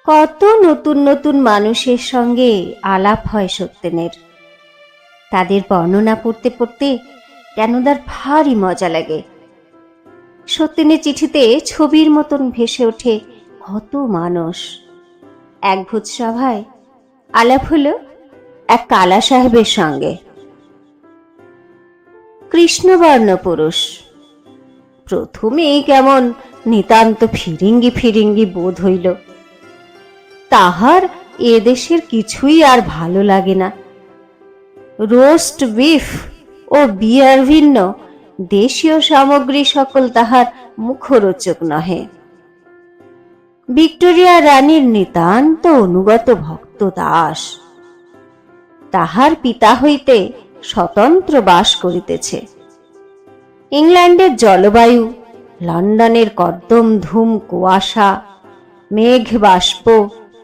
কত নতুন নতুন মানুষের সঙ্গে আলাপ হয় সত্যেনের। তাদের বর্ণনা পড়তে পড়তে জ্ঞানদার ভারী মজা লাগে। সত্যেনের চিঠিতে ছবির মতন ভেসে ওঠে কত মানুষ। এক ভোজসভায় আলাপ হলো এক কালা সাহেবের সঙ্গে। কৃষ্ণবর্ণ পুরুষ। প্রথমেই কেমন নিতান্ত ফিরিঙ্গি ফিরিঙ্গি বোধ হইল। তাহার এদেশের কিছুই আর ভালো লাগে না। রোস্ট বিফ ও বিয়ার ভিন্ন দেশীয় সামগ্রী সকল তাহার মুখরোচক নহে। ভিক্টোরিয়া রানীর নিতান্ত অনুগত ভক্ত দাস। তাহার পিতা হইতে স্বতন্ত্র বাস করিতেছে। ইংল্যান্ডের জলবায়ু, লন্ডনের কর্দম ধুম কুয়াশা, মেঘ বাষ্প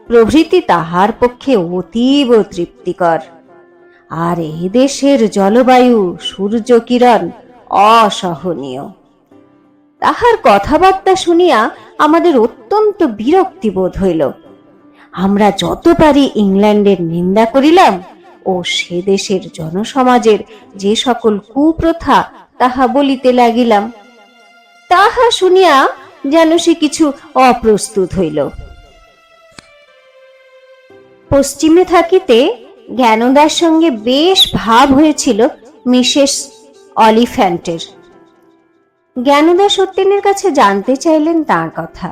প্রভৃতি তাহার পক্ষে অতীব তৃপ্তিকর। আর এই দেশের জলবায়ু, সূর্যকিরণ অসহনীয়। তাহার কথাবার্তা শুনিয়া আমাদের অত্যন্ত বিরক্তি বোধ হইল। আমরা যত পারি ইংল্যান্ডের নিন্দা করিলাম ও সে দেশের জনসমাজের যে সকল কুপ্রথা তাহা বলিতে লাগিলাম। তাহা শুনিয়া যেন সে কিছু অপ্রস্তুত হইল। পশ্চিমে থাকিতে জ্ঞানদার সঙ্গে বেশ ভাব হয়েছিল মিসেস অলিফ্যান্টের। জ্ঞানদা সত্যেনের কাছে জানতে চাইলেন তার কথা।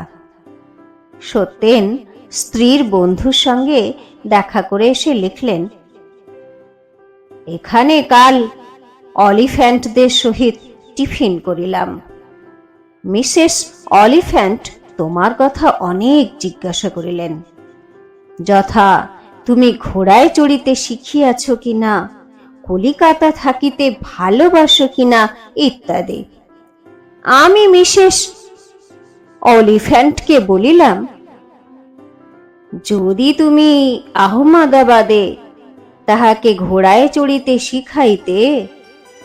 সত্যেন স্ত্রীর বন্ধুর সঙ্গে দেখা করে এসে লিখলেন, এখানে কাল অলিফ্যান্টদের সহিত টিফিন করিলাম। মিসেস অলিফ্যান্ট তোমার কথা অনেক জিজ্ঞাসা করিলেন, যথা তুমি ঘোড়ায় চড়িতে শিখিয়াছ কিনা, কলিকাতা থাকিতে ভালোবাসো কিনা ইত্যাদি। আমি মিসেস অলিফ্যান্টকে বলিলাম, যদি তুমি আহমেদাবাদে তাহাকে ঘোড়ায় চড়িতে শিখাইতে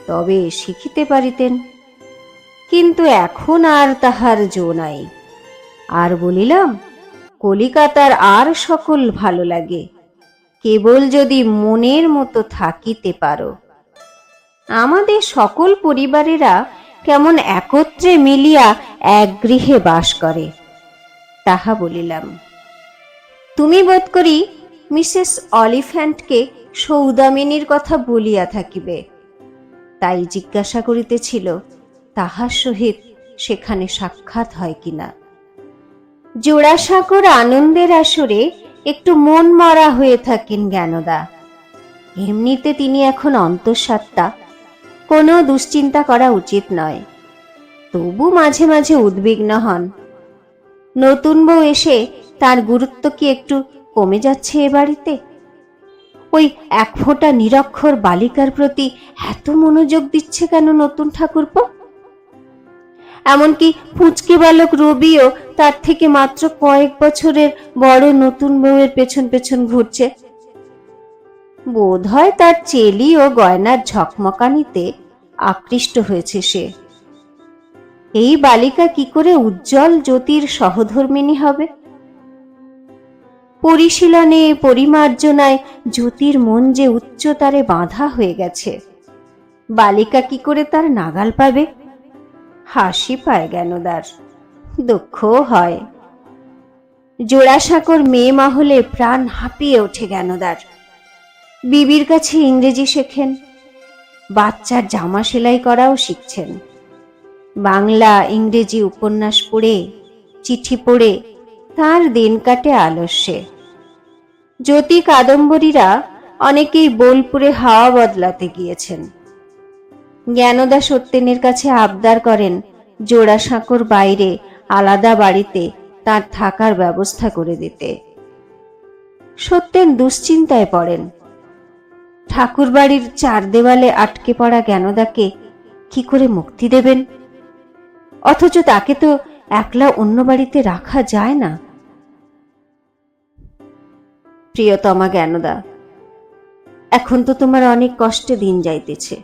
তবে শিখিতে পারিতেন, কিন্তু এখন আর তাহার জো নাই। আর বলিলাম, কলিকাতার আর সকল ভালো লাগে, কেবল যদি মনের মতো থাকিতে পারো। আমাদের সকল পরিবারেরা কেমন একত্রে মিলিয়া এক গৃহে বাস করে, তাহা বলিলাম। তুমি বোধ করি মিসেস অলিফ্যান্টকে সৌদামিনীর কথা বলিয়া থাকিবে, তাই জিজ্ঞাসা করিতেছিল তাহার সহিত সেখানে সাক্ষাৎ হয় কিনা। জোড়াসাঁকোর আনন্দের আসরে একটু মন মরা হয়ে থাকেন জ্ঞানদা। এমনিতে তিনি এখন অন্তঃসত্ত্বা, কোনো দুশ্চিন্তা করা উচিত নয়। তবু মাঝে মাঝে উদ্বিগ্ন হন। নতুন বউ এসে তার গুরুত্ব কি একটু কমে যাচ্ছে এ বাড়িতে? ওই এক ফোঁটা নিরক্ষর বালিকার প্রতি এত মনোযোগ দিচ্ছে কেন নতুন ঠাকুরপো? এমনকি পুচকে বালক রবিও তার থেকে মাত্র কয়েক বছরের বড় নতুন বউয়ের পেছন পেছন ঘুরছে। বোধ হয় তার চেলি ও গয়নার ঝকমকানিতে আকৃষ্ট হয়েছে সে। এই বালিকা কি করে উজ্জ্বল জ্যোতির সহধর্মিণী হবে? পরিশীলনে পরিমার্জনায় জ্যোতির মন যে উচ্চতারে বাঁধা হয়ে গেছে, বালিকা কি করে তার নাগাল পাবে? হাসি পায় জ্ঞানদার, দুঃখও হয়। জোড়াসাঁকোর মেয়ে মহলে প্রাণ হাঁপিয়ে ওঠে জ্ঞানদার। বিবির কাছে ইংরেজি শেখেন, বাচ্চার জামা সেলাই করাও শিখছেন। বাংলা ইংরেজি উপন্যাস পড়ে, চিঠি পড়ে তার দিন কাটে আলস্যে। জ্যোতি কাদম্বরীরা অনেকেই বোলপুরে হাওয়া বদলাতে গিয়েছেন। জ্ঞানদা সত্যেনের কাছে আবদার করেন জোড়াসাঁকোর বাইরে আলাদা বাড়িতে তার থাকার ব্যবস্থা করে দিতে। সত্যেন দুশ্চিন্তায় পড়েন। ঠাকুর বাড়ির চার দেওয়ালে আটকে পড়া জ্ঞানদাকে কি করে মুক্তি দেবেন? অথচ তাকে তো একলা অন্য বাড়িতে রাখা যায় না। প্রিয়তমা জ্ঞানদা, এখন তো তোমার অনেক কষ্টে দিন যাইতেছে।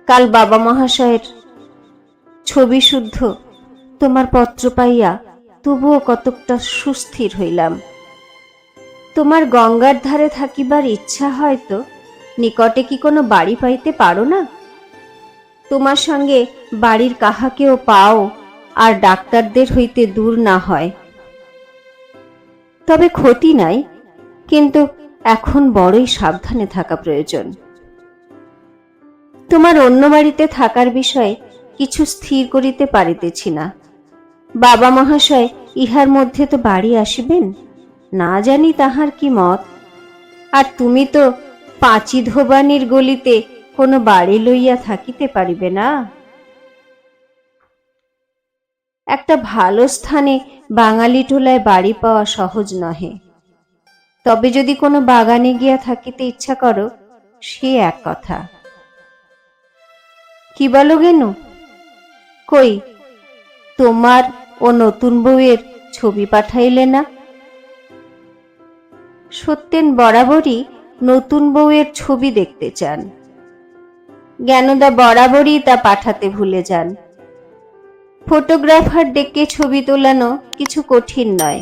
কাল বাবা মহাশয়ের ছবি শুদ্ধ তোমার পত্র পাইয়া তবুও কতকটা সুস্থির হইলাম। তোমার গঙ্গার ধারে থাকিবার ইচ্ছা হয়তো, নিকটে কি কোনো বাড়ি পাইতে পারো না? তোমার সঙ্গে বাড়ির কাহাকেও পাও, আর ডাক্তারদের হইতে দূর না হয়। তবে ক্ষতি নাই, কিন্তু এখন বড়ই সাবধানে থাকা প্রয়োজন। তোমার অন্য বাড়িতে থাকার বিষয়ে কিছু স্থির করিতে পারিতেছি না। বাবা মহাশয় ইহার মধ্যে তো বাড়ি আসিবেন, না জানি তাহার কি মত। আর তুমি তো পাঁচি ধোবানির গলিতে কোনো বাড়ি লইয়া থাকিতে পারিবে না। একটা ভালো স্থানে বাঙালি টোলায় বাড়ি পাওয়া সহজ নহে। তবে যদি কোনো বাগানে গিয়া থাকিতে ইচ্ছা করো, সে এক কথা। কি বলো গেনু? কই, তোমার ও নতুন বউয়ের ছবি পাঠাইলে না? সত্যেন বরাবরই নতুন বউয়ের ছবি দেখতে চান। জ্ঞানদা বরাবরই তা পাঠাতে ভুলে যান। ফটোগ্রাফার ডেকে ছবি তোলানো কিছু কঠিন নয়।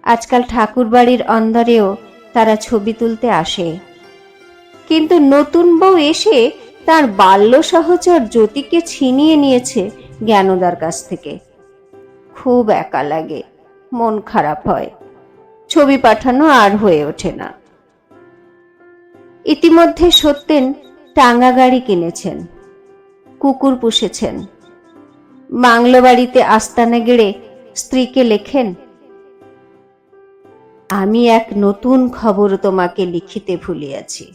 আজকাল ঠাকুর বাড়ির অন্দরেও তারা ছবি তুলতে আসে। কিন্তু নতুন বউ এসে তার বাল্য সহচর জ্যোতিকে ছিনিয়ে নিয়েছে জ্ঞানদার কাছ থেকে। খুব একা লাগে, মন খারাপ হয়, ছবি পাঠানো আর হয়ে ওঠে না। ইতিমধ্যে সত্যেন টাঙ্গা গাড়ি কিনেছেন, কুকুর পুষেছেন। বাংলো বাড়িতে আস্তানা গেড়ে স্ত্রীকে লেখেন, আমি এক নতুন খবর তোমাকে লিখিতে ভুলিয়াছি।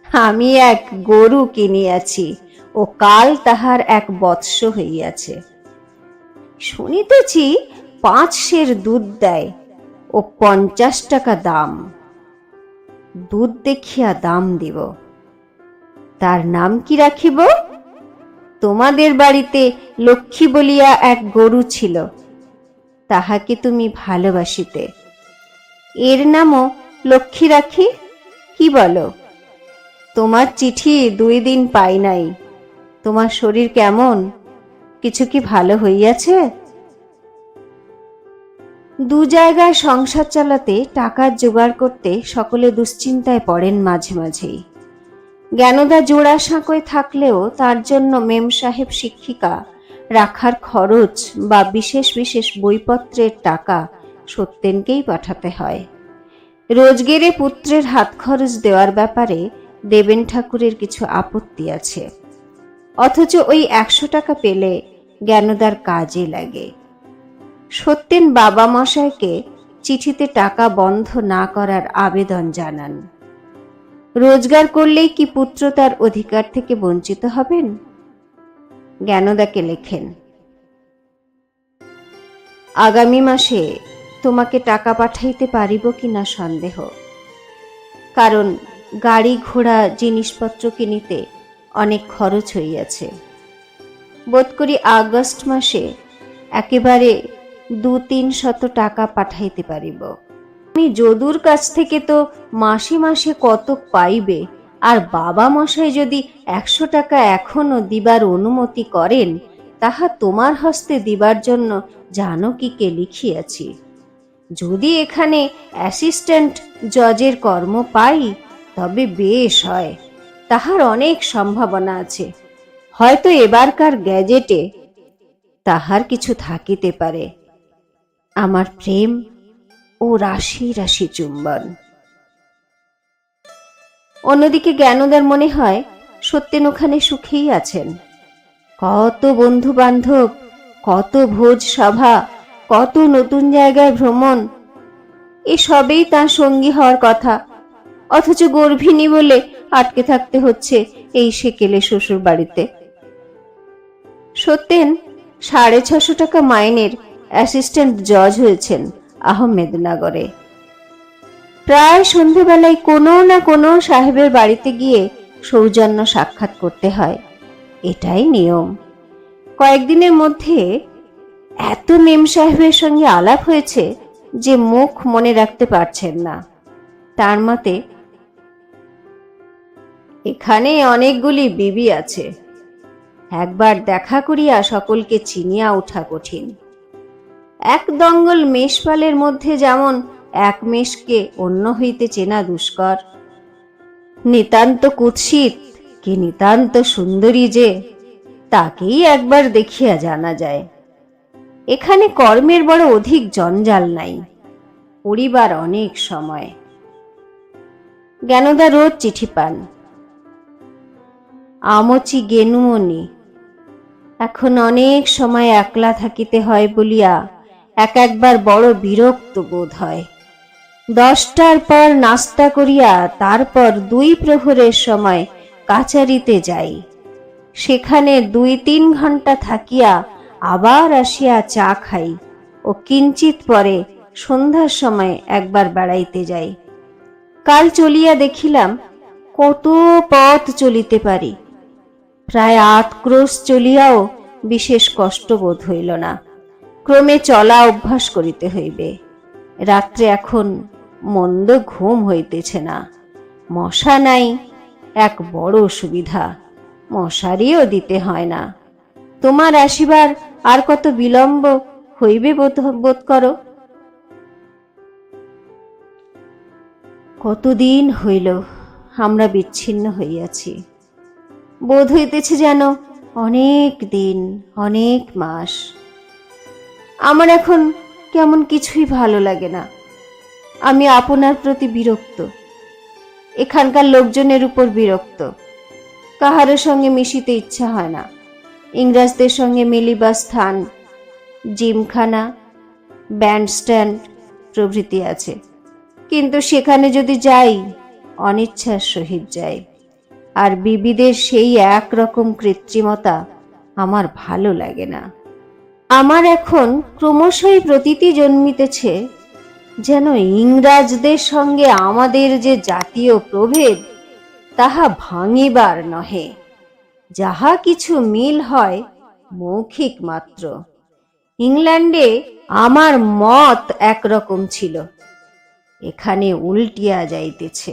আমি এক গরু কিনিয়াছি, ও কাল তাহার 1 বৎস হইয়াছে। শুনিতেছি 5 সের দুধ দেয়, ও 50 টাকা দাম। দুধ দেখিয়া দাম দিব। তার নাম কি রাখিব? তোমাদের বাড়িতে লক্ষ্মী বলিয়া এক গরু ছিল, তাহাকে তুমি ভালোবাসিতে, এর নামও লক্ষ্মী রাখি। কি বলো? তোমার চিঠি 2 দিন পাই নাই। তোমার শরীর কেমন? কিছু কি ভালো হইয়াছে? 2 জায়গায় সংসার চালাতে টাকার জোগাড় করতে সকলে দুশ্চিন্তায় পড়েন মাঝে মাঝেই। জ্ঞানদা জোড়া সাঁকোয় থাকলেও তার জন্য মেম সাহেব শিক্ষিকা রাখার খরচ বা বিশেষ বিশেষ বইপত্রের টাকা সত্যেনকেই পাঠাতে হয়। রোজগেরে পুত্রের হাত খরচ দেওয়ার ব্যাপারে দেবেন ঠাকুরের কিছু আপত্তি আছে, অথচ ওই 100 টাকা পেলে জ্ঞানদার কাজে লাগে। সত্যেন বাবা মশাইকে চিঠিতে টাকা বন্ধ না করার আবেদন জানান। রোজগার করলেই কি পুত্র তার অধিকার থেকে বঞ্চিত হবেন? জ্ঞানদাকে লেখেন, আগামী মাসে তোমাকে টাকা পাঠাইতে পারিব কিনা সন্দেহ, কারণ গাড়ি ঘোড়া জিনিসপত্র কিনিতে অনেক খরচ হইয়াছে। বোধ করি আগস্ট মাসে একেবারে 200-300 টাকা পাঠাইতে পারিব। আমি যদুর কাছ থেকে তো মাসে মাসে কতক পাইবে, আর বাবা মশাই যদি 100 টাকা এখনো দিবার অনুমতি করেন, তাহা তোমার হস্তে দিবার জন্য জানকীকে লিখিয়াছি। যদি এখানে অ্যাসিস্ট্যান্ট জজের কর্ম পাই, তবে বেশ হয়। তাহার অনেক সম্ভাবনা আছে। হয়তো এবারকার গ্যাজেটে তাহার কিছু থাকিতে পারে। আমার প্রেম ও রাশি রাশি চুম্বন। অন্যদিকে জ্ঞানদার মনে হয় সত্যেন ওখানে সুখেই আছেন। কত বন্ধু বান্ধব, কত ভোজ সভা, কত নতুন জায়গায় ভ্রমণ, এসবেই তার সঙ্গী হওয়ার কথা। অথচ গর্ভিণী বলে আটকে থাকতে হচ্ছে এই সেকেলে শ্বশুর বাড়িতে। সত্যেন 650 টাকা মাইনের অ্যাসিস্ট্যান্ট জজ হয়েছেন আহমেদনগরে। প্রায় সন্ধেবেলায় কোনো না কোনো সাহেবের বাড়িতে গিয়ে সৌজন্য সাক্ষাৎ করতে হয়, এটাই নিয়ম। কয়েকদিনের মধ্যে এত মেম সাহেবের সঙ্গে আলাপ হয়েছে যে মুখ মনে রাখতে পারছেন না। তার মতে, এখানে অনেকগুলি বিবি আছে, একবার দেখা করিয়া সকলকে চিনিয়া ওঠা কঠিন। এক দঙ্গল মেষপালের মধ্যে যেমন এক মেষকে অন্য হইতে চেনা দুষ্কর। নিতান্ত কুৎসিত কি নিতান্ত সুন্দরী যে, তাকেই একবার দেখিয়া জানা যায়। এখানে কর্মের বড় অধিক জঞ্জাল নাই, পরিবার অনেক সময়। জ্ঞানদা রোজ চিঠি পান। আমচি গেনুমনি, এখন অনেক সময় একলা থাকিতে হয় বলিয়া একবার বড় বিরক্ত বোধ হয়। 10টার পর নাস্তা করিয়া তারপর 2 প্রহরের সময় কাচারিতে যাই। সেখানে 2-3 ঘন্টা থাকিয়া আবার আসিয়া চা খাই ও কিঞ্চিত পরে সন্ধ্যার সময় একবার বেড়াইতে যাই। কাল চলিয়া দেখিলাম কত পথ চলিতে পারি। প্রায় 8 ক্রোশ চলিয়াও বিশেষ কষ্ট বোধ হইল না। ক্রমে চলা অভ্যাস করিতে হইবে। রাত্রে এখন মন্দ ঘুম হইতেছে না। মশা নাই, এক বড় সুবিধা। মশারিও দিতে হয় না। তোমার আসিবার আর কত বিলম্ব হইবে বোধ করো? কতদিন হইল আমরা বিচ্ছিন্ন হইয়াছি। বোধ হইতেছে যেন অনেক দিন, অনেক মাস। আমার এখন কেমন কিছুই ভালো লাগে না। আমি আপনার প্রতি বিরক্ত, এখানকার লোকজনের উপর বিরক্ত। কাহারও সঙ্গে মিশিতে ইচ্ছা হয় না। ইংরেজদের সঙ্গে মিলিবার স্থান, জিমখানা, ব্যান্ডস্ট্যান্ড প্রভৃতি আছে, কিন্তু সেখানে যদি যাই অনিচ্ছার সহিত যাই। আর বিবিদের সেই একরকম কৃত্রিমতা আমার ভালো লাগে না। আমার এখন ক্রমশই প্রতীতি জন্মিতেছে যেন ইংরাজদের সঙ্গে আমাদের যে জাতীয় প্রভেদ তাহা ভাঙিবার নহে। যাহা কিছু মিল হয় মৌখিক মাত্র। ইংল্যান্ডে আমার মত একরকম ছিল, এখানে উল্টিয়া যাইতেছে।